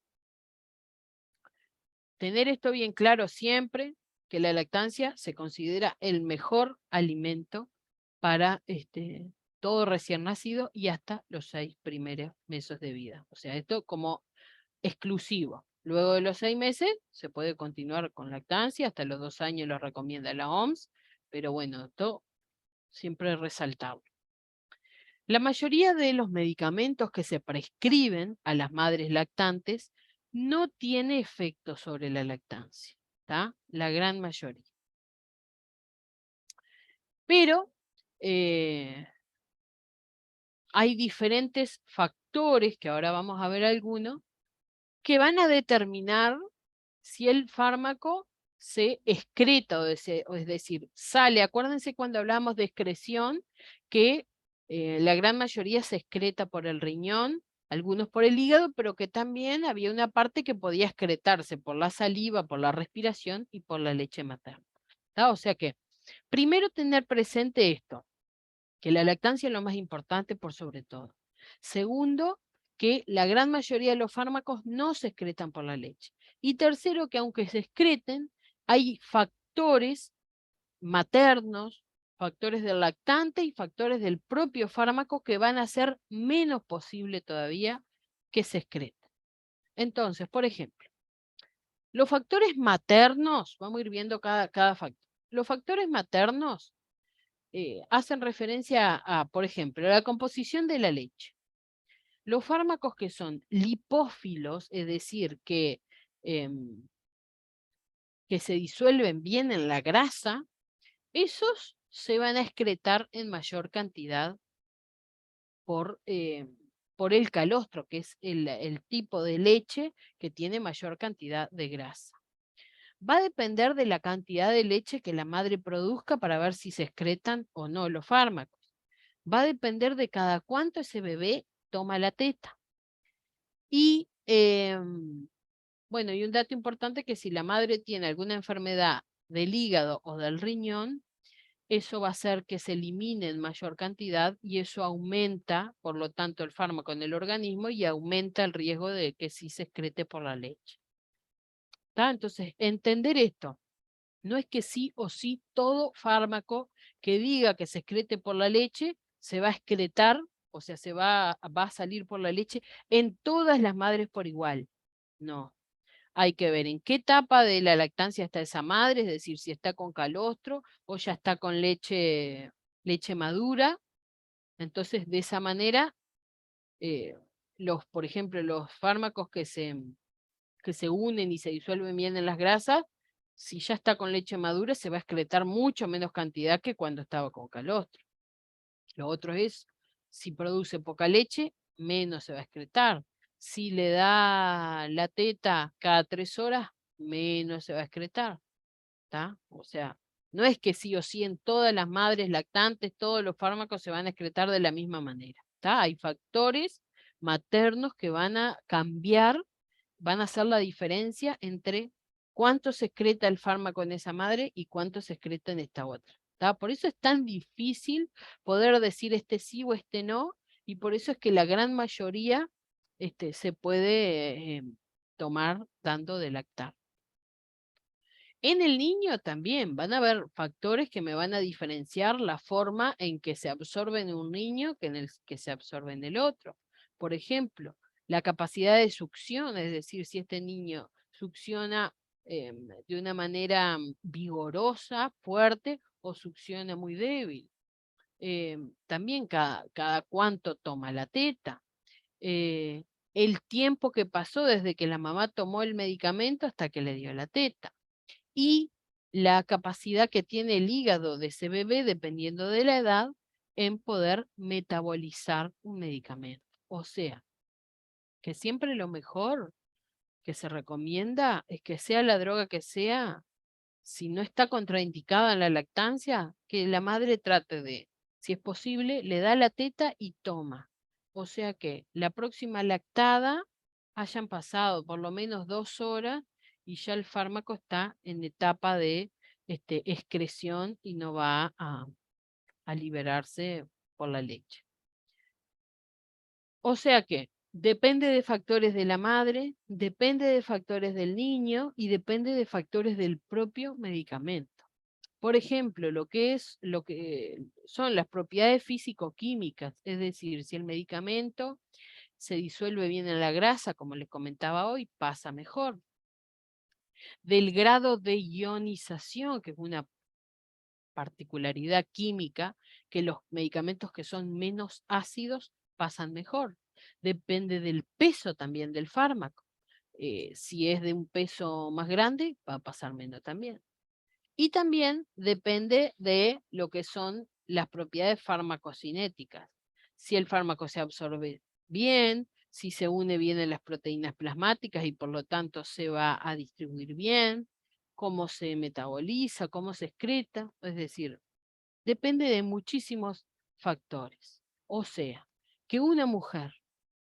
Tener esto bien claro siempre, que la lactancia se considera el mejor alimento para todo recién nacido y hasta los 6 primeros meses de vida. O sea, esto como exclusivo. Luego de los 6 meses se puede continuar con lactancia, hasta los 2 años lo recomienda la OMS, pero bueno, esto siempre resaltable. La mayoría de los medicamentos que se prescriben a las madres lactantes no tiene efecto sobre la lactancia, la gran mayoría. Pero hay diferentes factores, que ahora vamos a ver algunos, que van a determinar si el fármaco se excreta, es decir, sale. Acuérdense cuando hablamos de excreción, que la gran mayoría se excreta por el riñón, algunos por el hígado, pero que también había una parte que podía excretarse por la saliva, por la respiración y por la leche materna. O sea que, primero tener presente esto, que la lactancia es lo más importante por sobre todo. Segundo, que la gran mayoría de los fármacos no se excretan por la leche. Y tercero, que aunque se excreten, hay factores maternos, factores del lactante y factores del propio fármaco que van a hacer menos posible todavía que se excreten. Entonces, por ejemplo, los factores maternos, vamos a ir viendo cada factor. Los factores maternos hacen referencia a, por ejemplo, la composición de la leche. Los fármacos que son lipófilos, es decir, que se disuelven bien en la grasa, esos se van a excretar en mayor cantidad por el calostro, que es el tipo de leche que tiene mayor cantidad de grasa. Va a depender de la cantidad de leche que la madre produzca para ver si se excretan o no los fármacos. Va a depender de cada cuánto ese bebé toma la teta. Y bueno, y un dato importante que si la madre tiene alguna enfermedad del hígado o del riñón, eso va a hacer que se elimine en mayor cantidad y eso aumenta, por lo tanto, el fármaco en el organismo y aumenta el riesgo de que sí se excrete por la leche. ¿Está? Entonces, entender esto. No es que sí o sí todo fármaco que diga que se excrete por la leche se va a excretar, o sea, va a salir por la leche en todas las madres por igual. No. Hay que ver en qué etapa de la lactancia está esa madre, es decir, si está con calostro o ya está con leche madura. Entonces, de esa manera, por ejemplo, los fármacos que se unen y se disuelven bien en las grasas, si ya está con leche madura, se va a excretar mucho menos cantidad que cuando estaba con calostro. Lo otro es, si produce poca leche, menos se va a excretar. Si le da la teta cada 3 horas, menos se va a excretar. ¿Tá? O sea, no es que sí o sí en todas las madres lactantes, todos los fármacos se van a excretar de la misma manera. ¿Tá? Hay factores maternos que van a cambiar, van a hacer la diferencia entre cuánto se excreta el fármaco en esa madre y cuánto se excreta en esta otra. ¿Tá? Por eso es tan difícil poder decir este sí o este no, y por eso es que la gran mayoría se puede tomar dando de lactar. En el niño también van a haber factores que me van a diferenciar la forma en que se absorbe en un niño que en el que se absorbe en el otro. Por ejemplo, la capacidad de succión, es decir, si este niño succiona de una manera vigorosa, fuerte, o succiona muy débil. También cada cuánto toma la teta. El tiempo que pasó desde que la mamá tomó el medicamento hasta que le dio la teta. Y la capacidad que tiene el hígado de ese bebé, dependiendo de la edad, en poder metabolizar un medicamento. O sea, que siempre lo mejor que se recomienda es que sea la droga que sea, si no está contraindicada en la lactancia, que la madre trate de, si es posible, le da la teta y toma. O sea que la próxima lactada hayan pasado por lo menos 2 horas y ya el fármaco está en etapa de excreción y no va a liberarse por la leche. O sea que depende de factores de la madre, depende de factores del niño y depende de factores del propio medicamento. Por ejemplo, lo que son las propiedades físico-químicas, es decir, si el medicamento se disuelve bien en la grasa, como les comentaba hoy, pasa mejor. Del grado de ionización, que es una particularidad química, que los medicamentos que son menos ácidos pasan mejor. Depende del peso también del fármaco. Si es de un peso más grande, va a pasar menos también. Y también depende de lo que son las propiedades farmacocinéticas. Si el fármaco se absorbe bien, si se une bien en las proteínas plasmáticas y por lo tanto se va a distribuir bien, cómo se metaboliza, cómo se excreta, es decir, depende de muchísimos factores. O sea, que una mujer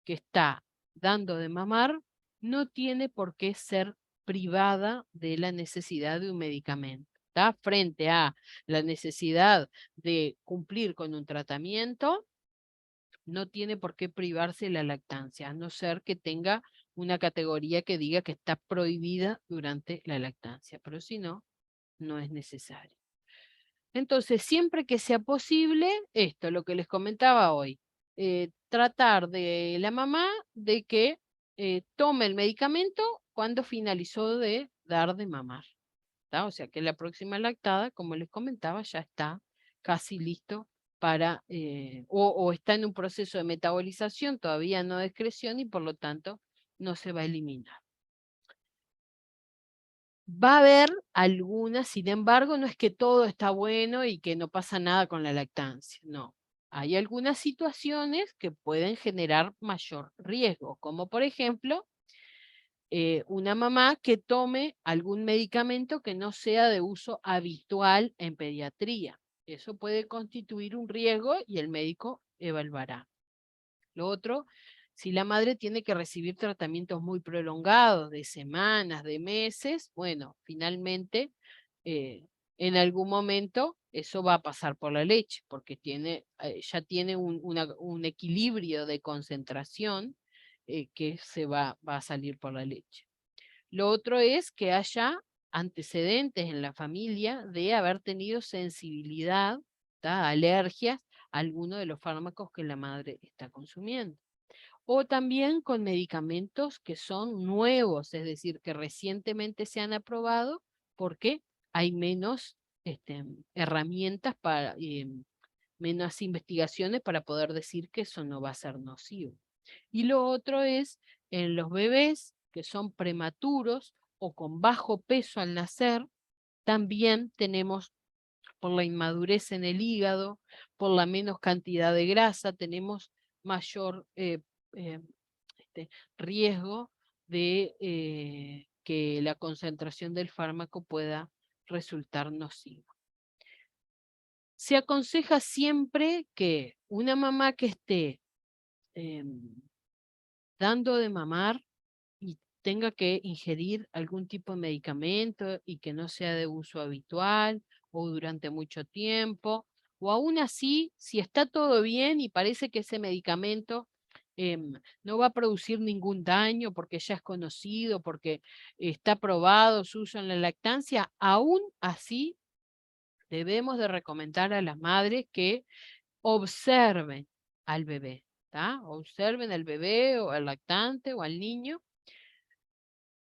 que está dando de mamar no tiene por qué ser privada de la necesidad de un medicamento. ¿Está? Frente a la necesidad de cumplir con un tratamiento, no tiene por qué privarse la lactancia, a no ser que tenga una categoría que diga que está prohibida durante la lactancia, pero si no, no es necesario. Entonces, siempre que sea posible, esto, lo que les comentaba hoy, tratar de la mamá de que tome el medicamento cuando finalizó de dar de mamar. ¿Tá? O sea que la próxima lactada, como les comentaba, ya está casi listo para, o está en un proceso de metabolización, todavía no de excreción y por lo tanto no se va a eliminar. Va a haber algunas, sin embargo, no es que todo está bueno y que no pasa nada con la lactancia, no. Hay algunas situaciones que pueden generar mayor riesgo, como por ejemplo, una mamá que tome algún medicamento que no sea de uso habitual en pediatría. Eso puede constituir un riesgo y el médico evaluará. Lo otro, si la madre tiene que recibir tratamientos muy prolongados, de semanas, de meses, bueno, finalmente, en algún momento eso va a pasar por la leche, porque ya tiene un equilibrio de concentración que va a salir por la leche. Lo otro es que haya antecedentes en la familia de haber tenido sensibilidad, alergias a alguno de los fármacos que la madre está consumiendo. O también con medicamentos que son nuevos, es decir, que recientemente se han aprobado porque hay menos herramientas menos investigaciones para poder decir que eso no va a ser nocivo. Y lo otro es en los bebés que son prematuros o con bajo peso al nacer, también tenemos, por la inmadurez en el hígado, por la menos cantidad de grasa, tenemos mayor riesgo de que la concentración del fármaco pueda resultar nociva. Se aconseja siempre que una mamá que esté dando de mamar y tenga que ingerir algún tipo de medicamento y que no sea de uso habitual o durante mucho tiempo, o aún así, si está todo bien y parece que ese medicamento no va a producir ningún daño porque ya es conocido, porque está probado su uso en la lactancia, aún así debemos de recomendar a las madres que observen al bebé, observen al bebé o al lactante o al niño,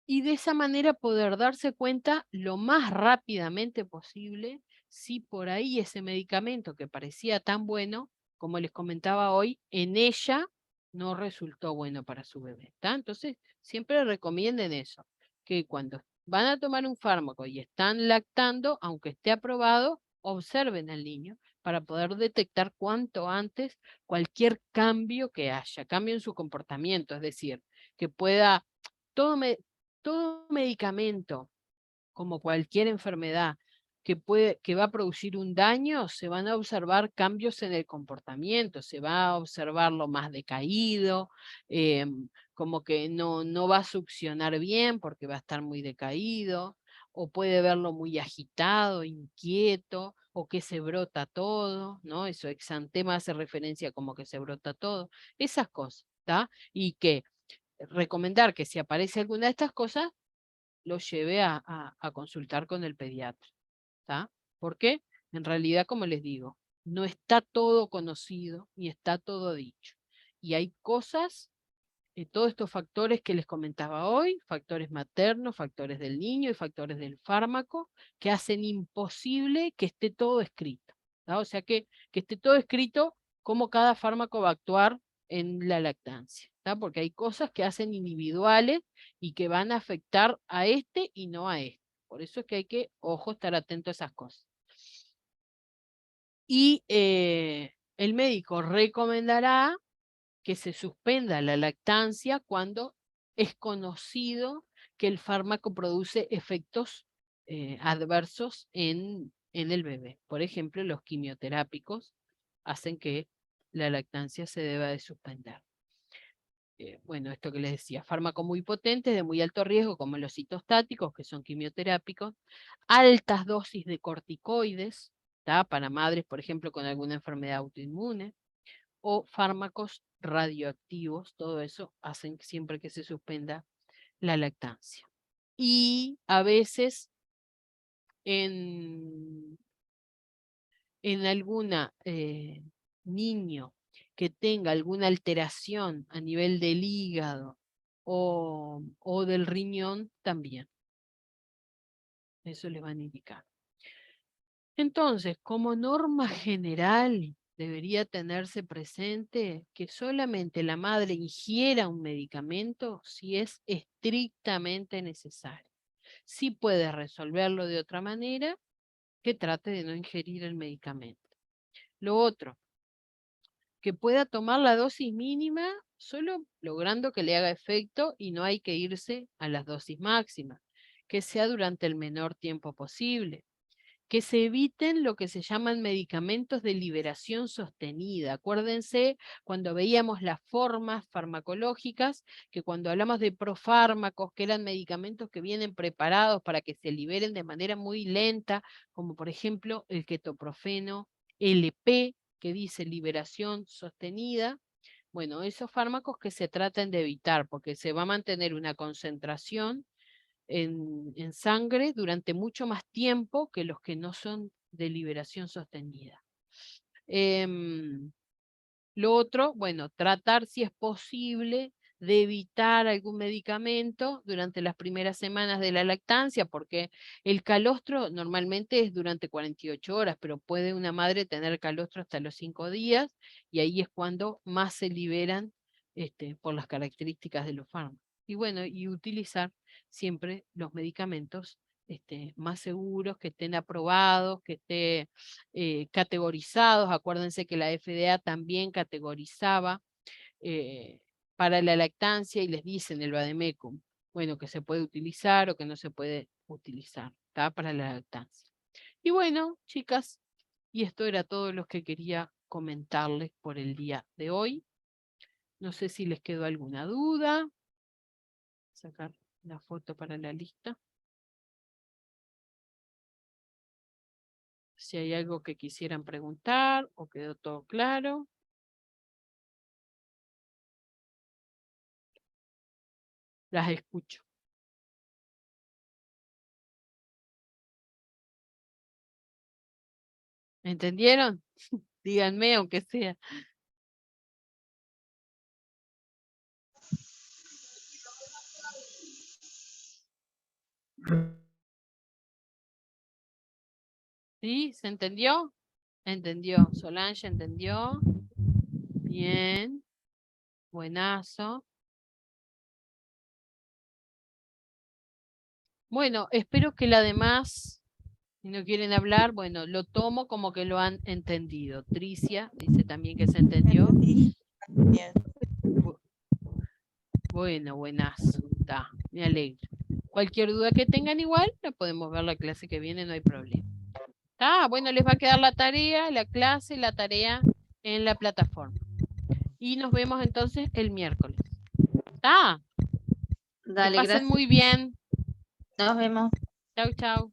y de esa manera poder darse cuenta lo más rápidamente posible si por ahí ese medicamento que parecía tan bueno, como les comentaba hoy, en ella no resultó bueno para su bebé. Entonces, siempre recomienden eso, que cuando van a tomar un fármaco y están lactando, aunque esté aprobado, observen al niño para poder detectar cuanto antes cualquier cambio que haya, cambio en su comportamiento, es decir, que pueda, todo, todo medicamento, como cualquier enfermedad que va a producir un daño, se van a observar cambios en el comportamiento, se va a observarlo más decaído, como que no va a succionar bien porque va a estar muy decaído, o puede verlo muy agitado, inquieto, o que se brota todo, ¿no? Eso, exantema hace referencia como que se brota todo, esas cosas, ¿está? Y que recomendar que si aparece alguna de estas cosas, lo lleve a consultar con el pediatra. ¿Está? Porque en realidad, como les digo, no está todo conocido ni está todo dicho. Y hay cosas, todos estos factores que les comentaba hoy, factores maternos, factores del niño y factores del fármaco, que hacen imposible que esté todo escrito. ¿Tá? O sea que esté todo escrito cómo cada fármaco va a actuar en la lactancia. ¿Tá? Porque hay cosas que hacen individuales y que van a afectar a este y no a este. Por eso es que hay que, ojo, estar atento a esas cosas. Y el médico recomendará que se suspenda la lactancia cuando es conocido que el fármaco produce efectos adversos en el bebé. Por ejemplo, los quimioterápicos hacen que la lactancia se deba de suspender. Bueno, esto que les decía, fármacos muy potentes, de muy alto riesgo, como los citostáticos, que son quimioterápicos, altas dosis de corticoides, para madres, por ejemplo, con alguna enfermedad autoinmune, o fármacos radioactivos, todo eso hacen siempre que se suspenda la lactancia. Y a veces en alguna niño que tenga alguna alteración a nivel del hígado o del riñón también. Eso les van a indicar. Entonces, como norma general, debería tenerse presente que solamente la madre ingiera un medicamento si es estrictamente necesario. Si puede resolverlo de otra manera, que trate de no ingerir el medicamento. Lo otro, que pueda tomar la dosis mínima solo logrando que le haga efecto y no hay que irse a las dosis máximas, que sea durante el menor tiempo posible, que se eviten lo que se llaman medicamentos de liberación sostenida. Acuérdense cuando veíamos las formas farmacológicas, que cuando hablamos de profármacos, que eran medicamentos que vienen preparados para que se liberen de manera muy lenta, como por ejemplo el ketoprofeno LP, que dice liberación sostenida. Bueno, esos fármacos que se traten de evitar, porque se va a mantener una concentración en sangre durante mucho más tiempo que los que no son de liberación sostenida. Lo otro, bueno, tratar si es posible de evitar algún medicamento durante las primeras semanas de la lactancia, porque el calostro normalmente es durante 48 horas, pero puede una madre tener calostro hasta los 5 días, y ahí es cuando más se liberan por las características de los fármacos. Y bueno, y utilizar siempre los medicamentos más seguros, que estén aprobados, que estén categorizados. Acuérdense que la FDA también categorizaba para la lactancia y les dicen el vademecum, bueno, que se puede utilizar o que no se puede utilizar, ¿está? Para la lactancia. Y bueno, chicas, y esto era todo lo que quería comentarles por el día de hoy. No sé si les quedó alguna duda. Sacar la foto para la lista. Si hay algo que quisieran preguntar o quedó todo claro. Las escucho. ¿Entendieron? Díganme, aunque sea. ¿Sí? ¿Se entendió? ¿Entendió? Solange, ¿entendió? Bien. Buenazo. Bueno, espero que la demás, si no quieren hablar, bueno, lo tomo como que lo han entendido. Tricia dice también que se entendió. Bien. Bueno, buenazo. Está, me alegro. Cualquier duda que tengan igual, la podemos ver la clase que viene, no hay problema. Está, bueno, les va a quedar la tarea, la clase, la tarea en la plataforma. Y nos vemos entonces el miércoles. ¿Está? Que Dale, pasen gracias. muy bien. Nos vemos. Chau, chau.